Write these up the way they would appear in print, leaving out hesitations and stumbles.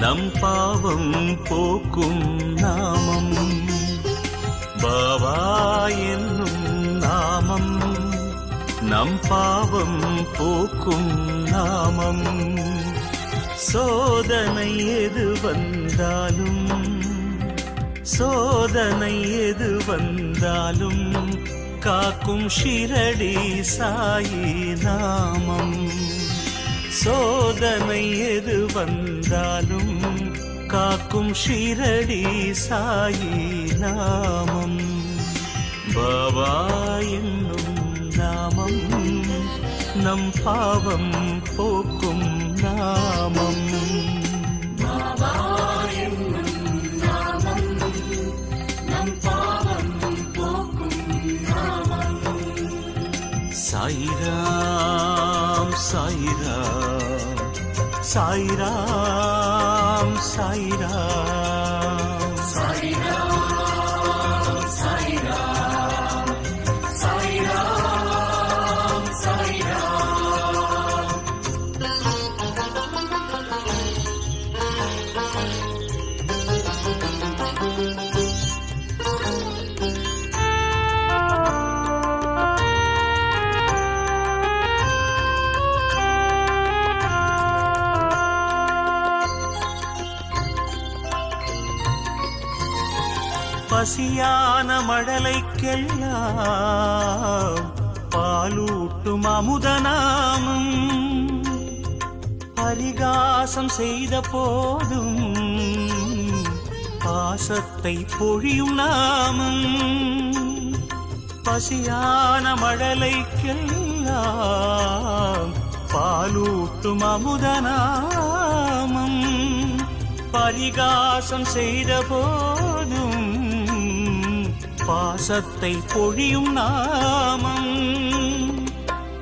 நம் பாவம் போக்கும் நாமம். பாவா என்னும் நாமம் நம் பாவம் போக்கும் நாமம். சோதனை எது வந்தாலும் சோதனை எது வந்தாலும் காக்கும் ஷிரடி சாயி நாமம். சோதனை எது வந்தாலும் காக்கும் ஷிரடி சாயி நாமம். பாபா என்னும் நாமம் நம் பாவம் போக்கும் நாமம். பாபா என்னும் நாமம் நம் பாவம் போக்கும் நாமம். சாயிராம் சாயிராம் சாயிராம் சாயிராம் சாயிராம் சாயிராம் சாயிராம் சாயிராம். பசியான மழலைக்கெல்லாம் பாலூட்டும் அமுதநாமம். பரிகாசம் செய்த போதும் பாசத்தை பொழியும் நாமம். பசியான மழலைக்கெல்லாம் பாலூட்டும் அமுதநாமம். பரிகாசம் செய்த போதும் பாசத்தை பொழியும் நாமம்.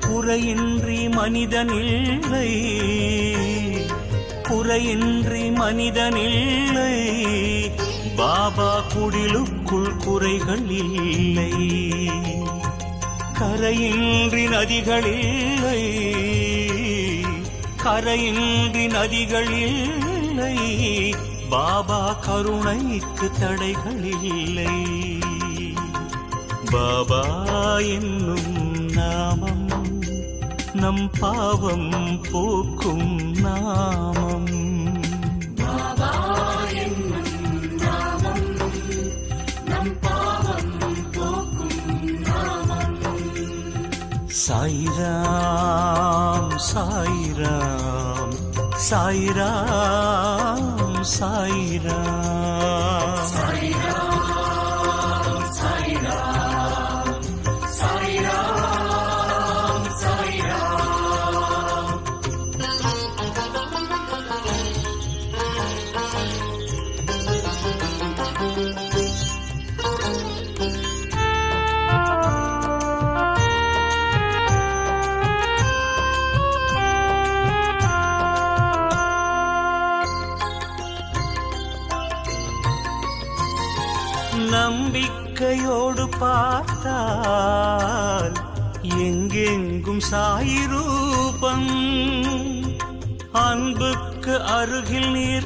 குறையின்றி மனிதனில்லை குறையின்றி மனிதனில்லை. பாபா குடிலுக்குள் குறைகள் இல்லை. கரையின்றி நதிகளில்லை கரையின்றி நதிகளில்லை. பாபா கருணைக்கு தடைகள் இல்லை. பாபா என்னும் நாமம் நம் பாவம் போக்கும் நாமம். பாபா என்னும் நாமம் நம் பாவம் போக்கும் நாமம். சாயிராம் சாயிராம் சாயிராம் சாயிராம் சாயிராம் சாயிராம் சாயிராம் சாயிராம். நம்பிக்கையோடு பார்த்தால் எங்கெங்கும் சாயி ரூபம். அன்புக்கு அருகில் நீர்